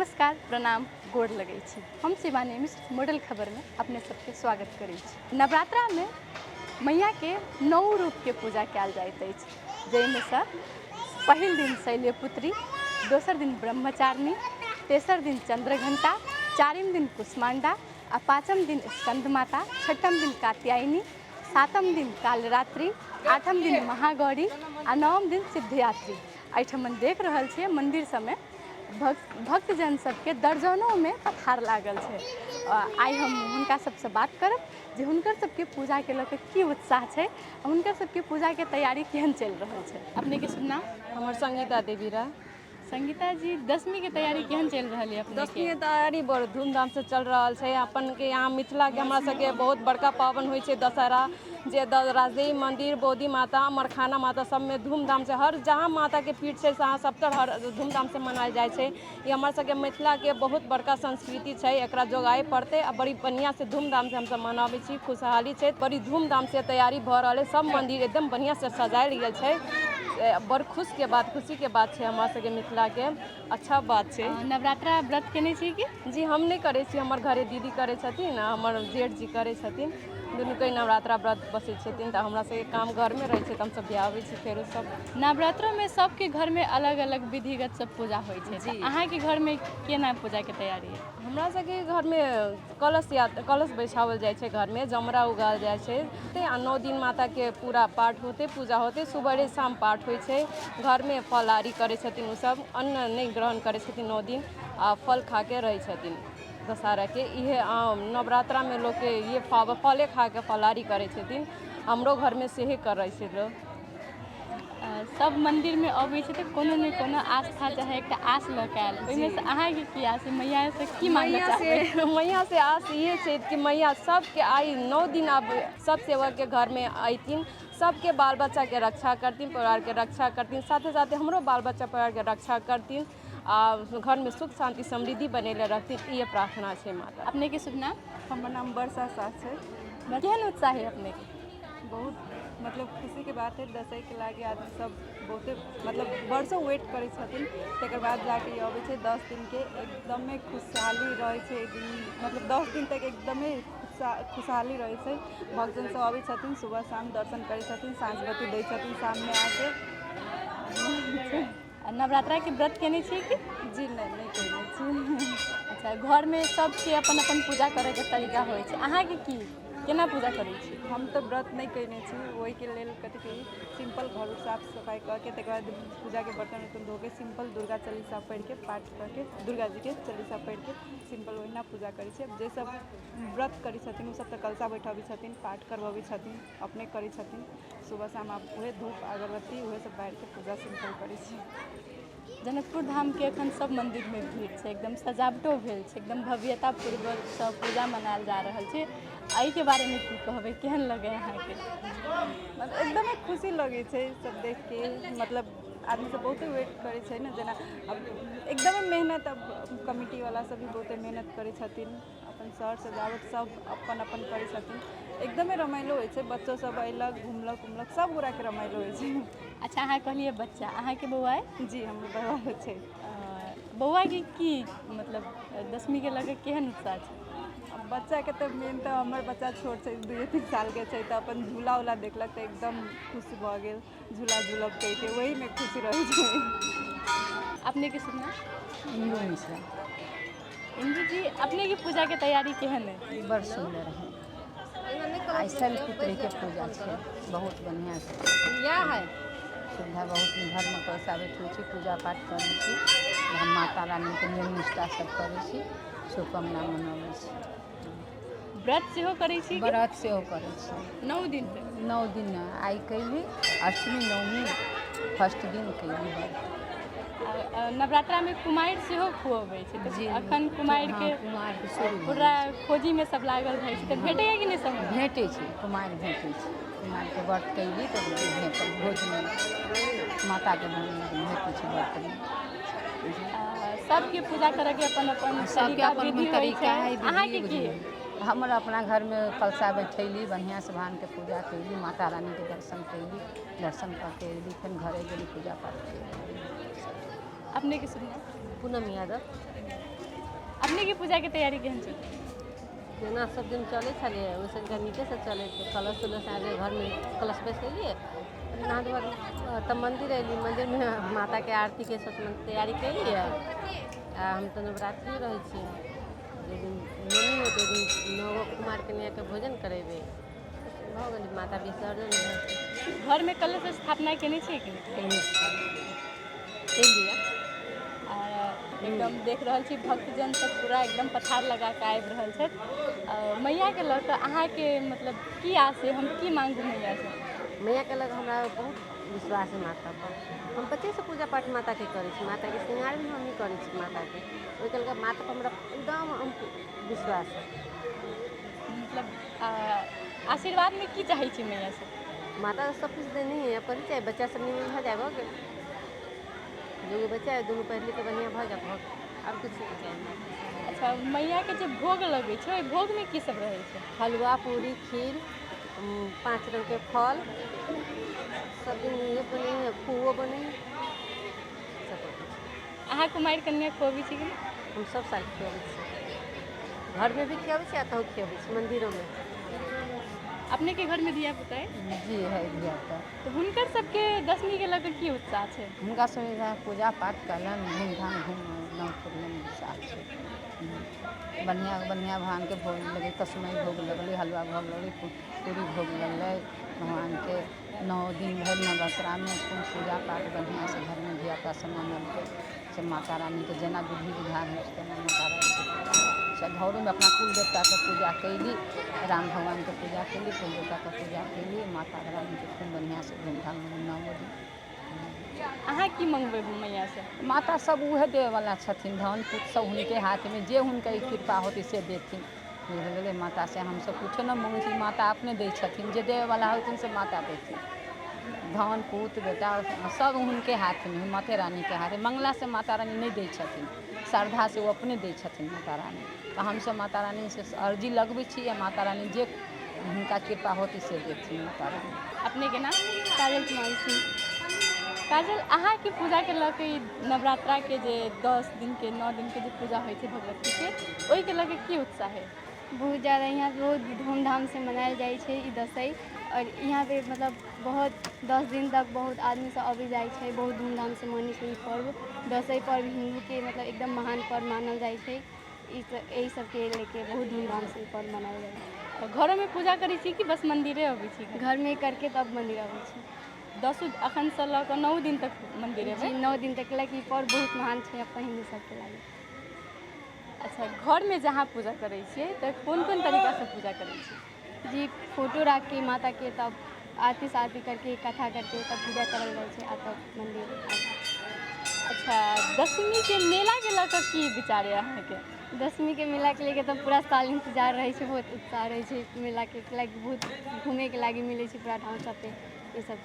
नमस्कार, प्रणाम, गोड़ लगै छी। हम शिवानी मिश्र मॉडल खबर में अपने सबके स्वागत करै छी। नवरात्रा में मैया के 9 रूप के पूजा कयल जाइत अछि, जाहिमे सँ पहिल दिन शैल्यपुत्री, दोसर दिन ब्रह्मचारिणी, तेसर दिन चंद्रघंटा, चारिम दिन कुष्मांडा आ पाँचम दिन स्कंद माता, छठम दिन कात्यायनी, सातम दिन कालरात्रि, आठम दिन महागौरी आ नवम दिन सिद्धिदात्री। एहिठमन देख रहल छियै मंदिर सबमे भक्तजन सबके दर्जनों में कतार लागल छै। आइ हम हुनका सबसँ बात करब जे हुनकर सबके पूजा के लऽ के की उत्साह छै, हुनकर सबके पूजा के तैयारी केहन चलि रहल छै। अपने के शुभ नाम? हमर संगीता देवी रहा। संगीता जी, दशमी के तैयारी केहन चलि रहल है? अपने दशमी के तैयारी बड़ धूमधाम से चल रहा है। अपन के यहाँ मिथिला के हमरा सबके बहुत बड़का पावन होइ छै दशहरा, जे राजदेवी मंदिर, बोधि माता, अमरखाना माता सब में धूमधाम से हर जहाँ माता के पीठ से तहाँ सब तर हर धूमधाम से मनायल जाइ छै। ये हमार सबके मिथिला के बहुत बड़का संस्कृति छै, एकरा जोगाए पड़ते आ बड़ी बढ़िया से धूमधाम से हम मनाबै छी। खुशहाली छै, बड़ी धूमधाम से तैयारी भ रहल है। सब मंदिर एकदम बढ़िया से सजायल गेल छै। बड़ खुशी के बात छै हमरा सबके मिथिला के, अच्छा बात छै। नवरात्रा व्रत केने छी कि? जी हम नहीं करे छी, हमर घरे दीदी करे छथिन, हमर जेठ जी करे छथिन। दुनू के नवरात्रा व्रत बसे छथिन, तो हमरा सबके काम घर में रहे छै, तो हम सब आबै छी। फेरो सब नवरात्रों में सबके घर में अलग अलग विधिगत सब पूजा होइ छै। जी अहाँ के घर में केना पूजा के तैयारी है? हमरा सबके घर में कलश बैठावल जाइ छै, घर में जमरा उगाल जाइ छै आ 9 दिन माता के पूरा पाठ होते, पूजा होते, सुबह शाम पाठ होइ छै। घर में फलाहारी करे छथिन, उ सब अन्न नहीं ग्रहण करे छथिन 9 दिन आ फल खा के रहे छथिन दशहरा के। इहे नवरात्रा में लोग के ये फले खा के फलाहारी करे छथिन। हमरो घर में सेहे करे छै लोग। सब मंदिर में अबै छै तऽ कोनो ने कोनो आस्था चाहे एकटा आस लऽ के आयल। ओहिमे से अहाँ के की आस है? मैया से की मांगना चाहबै? मैया से आस ये छै कि मैया सबके आई 9 दिन अब सब सेवक के घर में अयथिन, सबके बाल बच्चा के रक्षा करथिन, परिवार के रक्षा करथिन, साथे साथे हमरो बाल बच्चा परिवार के रक्षा करथिन आ घर में सुख शांति समृद्धि बनेले रहथिन। ये प्रार्थना छै माता। अपने के शुभ नाम? हमर नाम वर्षा साह छै। केहन उत्साह है अपने के? बहुत मतलब खुशी के बात है। दशहरा के लागे आदमी सब बहुते मतलब वर्षों वेट करे छथिन, तकर बाद जाके अबै छै 10 दिन के एकदमे खुशहाली रहे छै। मतलब 10 दिन तक एकदमे खुशहाली रहे छै। भक्तजन सब अबै छथिन, सुबह शाम दर्शन करे छथिन, साँझ बत्ती दै छथिन शाम में आके। नवरात्रा के व्रत केने छी कि? जी नहीं केने छी। अच्छा, घर में सबके अपन अपन पूजा करे के तरीका होइ छै। अहाँ के की केना पूजा करै छी? हम तो व्रत नहीं केने छी, वही के लेल कथी कही सिंपल घर साफ सफाई करके तकर बाद पूजा के बर्तन उर्तन धो के सिंपल दुर्गा चालीसा पढ़ के पाठ करके दुर्गा जी के चालीसा पढ़ के सिंपल ओहिना पूजा करै छी। जे सब व्रत करै छथिन उ सब तो कलशा बैठाबै छथिन, पाठ करवाबै छथिन, अपने करै छथिन। सुबह शाम आप उहे धूप अगरबत्ती उहे सब बार के पूजा सिंपल करै छी। जनकपुर धाम के एखन सब मंदिर में भीड़ छै, एकदम सजावटो भेल छै, एकदम भव्यता पूर्वक सब पूजा मनायल जा रहल छै। एहि के बारे में की कहबै? केहन लगे अहाँ के? मतलब एकदम खुशी लगे छै सब देख के। मतलब आदमी सब बहुते वेट करे छै ना, जेना अब एकदम मेहनत, अब कमिटी वाला सब भी बहुते मेहनत करे छथिन, अपन सर सजावट सब अपन अपन करे छथिन। एकदमे रमैलो होइ छै, बच्चो सब अयलक घुमलक उमलक सब गोरा के रमैलो होइ छै। अच्छा, अहाँ कहलिए बच्चा, अहाँ के बौआ है? जी हमर बौआ छै। बौआ के की मतलब दशमी के लगे केहन उत्साह छै? बच्चा के तो मेन तो हमर बच्चा छोट छै, 2-3 साल के छै, तो अपन झूला उला देखलक तो एकदम खुश भ गेल, झूला झूलब कह के वही में खुशी रहे छै। अपने के सुनना? इंदु मिश्रा। इंदु जी, अपने की पूजा के तैयारी केहन है? बड़ सुंदर है। आई शैलपुत्री के पूजा छै, बहुत बढ़िया से यह है सुविधा। बहुत घर में कलशा बैठे छी, पूजा पाठ करै छी, हम माता रानी के नियम निष्ठा सब करै छी, शुभकामना मनाबै छी। व्रत सेहो करै छी? व्रत सेहो करै छी 9 दिन पे? 9 दिन आई कैली, अष्टमी नवमी फर्स्ट दिन कैली व्रत। नवरात्रा में कुमारि सेहो खुअबै छै, तऽ अखन कुमारि के पूरा खोजी में सब लागल रहै छै, तऽ भेटैया कि नहीं समय? भेटै छै, कुमारि भेटै छै। कुमारि के व्रत कैली तऽ भेटल भोज में माता के भेटै छै व्रत में। सबके पूजा करे के अपन अपन सबके अपन विधि तरीका है। अहाँ के की? हमर अपना घर में कलशा बैठैली, बढ़िया से भगवान के पूजा कैली, माता रानी के दर्शन कैली, दर्शन करके अयली, फिर घरे गेली पूजा पाठ कैली। अपने के सुनिए? पूनम यादव। दशमी की पूजा के तैयारी केहन छै? जेना सब दिन चले छलिए वैसे नीचे से चले थे। कलश उलश आगे घर में कलश बैसेलिए, नहा धोआ तब मंदिर अयली, मंदिर में माता के आरती के सब तैयारी कैलिए। हम तो नवरात्रि रहे छी, जे दिन नवमी होते ओहि दिन 9 कुमार कन्या के भोजन करेबे, भऽ गेलै माता विसर्जन भऽ घर में कलश स्थापना केने छियै कि नहीं? गेलिए। और एकदम देख रहल छी भक्तजन सब पूरा एकदम पठार लगा के आबि रहल छथि। मैया के लऽ कऽ अहाँके मतलब की आस है, हम की मांगू मैया से? मैया के लग हमरा बहुत विश्वास है माता पर। हम बच्चे से पूजा पाठ माता के करै छी, माता के श्रृंगार भी हम ही करै छी माता के। ओहि के लग माता पर हमरा एकदम विश्वास है। मतलब आशीर्वाद में की चाहे छी मैया से? माता तो सब कुछ देनी है, अब कथी चाहिए, बच्चा सब निमन भऽ जाए, जो बच्चा है दोनों पढ़ लिख के बढ़िया भऽ जाए, और कुछ नहीं चाहिए। अच्छा, मैया के जो भोग लगे छै, ओहि भोग में की सब रहे छै? हलवा पूरी खीर, 5 रंग के फल, सब दिन ये बने है, पुओ बने सब कुछ। अहाँ कुमारि कन्या खुआबै छी कि नहीं? हम सब साल खियाबै छी, घर में भी खियाबै छी, एतहु खियाबै छी, मंदिरों में। अपने के घर में धिया पुता है? जी है धिया पुता। तो हुनकर सबके दशमी के लऽ कऽ की उत्साह छै? हुनका सब इधर पूजा पाठ कलन, धूमधाम घूमलहुँ फिरलहुँ विश्वास छै। बढ़िआँ बढ़िआँ भगवानके भोग लगै, तस्मै भोग लगलै, हलवा भोग लगलै, पूरी भोग लगलै भगवानके। 9 दिन भरि नवरात्रामे खूब पूजा पाठ बढ़िआँ से घर में धिया पुता सब मनलकै। से माता रानी के जेना विधि विधान होइ छै तेना माता रानी के पूजा, घरों में अपना कुल देवता के पूजा कैली, राम भगवान के पूजा कैली, कुल देवता के पूजा कैली, माता रानी के खूब बढ़िया से धूमधाम 9 दिन। अहाँ की मंगबै मैया से? माता सब उहे देवे वाला छथिन, धन पुत्र सब हुनके हाथ में, जे हुनके कृपा होती से देथिन। बुझ गेलै, माता से हम सब कुछो न मांगै छी, माता अपने दै छथिन, जे देवे वाला होथिन से माता देथिन। धन पुत्र बेटा सब हुनके हाथ में, माता रानी के हाथ में। मंगला से माता रानी नहीं दै छथिन, श्रद्धा से वो अपने दै छथिन माता रानी। तो हम सब माता रानी से अर्जी लगबै छी, या माता रानी जे हुनका कृपा होती से देथिन माता रानी। अपने के नाम? काजल कुमारी सिंह। काजल, अहाँ के पूजा के लऽ के नवरात्रा के जे 10 दिन के 9 दिन के जो पूजा होइ छै भगवती के, ओहि के लऽ के की उत्साह है? बहुत ज़्यादा यहाँ बहुत धूमधाम से मनायल जाइ छै ई दशई। और यहाँ पे मतलब बहुत 10 दिन तक बहुत आदमी सब अबी जाइ छै, बहुत धूमधाम से मनै छै ई पर्व। दशई पर्व हिंदू के मतलब एकदम महान पर्व मानल जाइ छै। यही सबके लेके बहुत धूमधाम से ई पर्व मनायल जाइ छै। घरों में पूजा करै छी कि बस मंदिरे अबै छी? घर में करके तब मंदिर अबै छी। 10 अखन से लऽ कऽ 9 दिन तक मंदिर एबै? जी 9 दिन तक, लाइक ई पर्व बहुत महान छै अपन हिंदू सबके लागि। अच्छा, घर में जहाँ पूजा करै छियै तऽ कोन कोन तरीका से पूजा करै छी? जी फोटो रख के माता के, तब आरती सारती करके, कथा करके तब पूजा करल जाइ छै, आ तब मंदिर। अच्छा, दशमी के मेला के लऽ कऽ की विचार है अहाँके? दशमी के मेला के लेके तब पूरा साल इंतजार रहे छै, बहुत उत्साह रहे छै मेला के लागी, बहुत घूमे के लागी मिले छै पूरा ठाव सब पे, ये सब।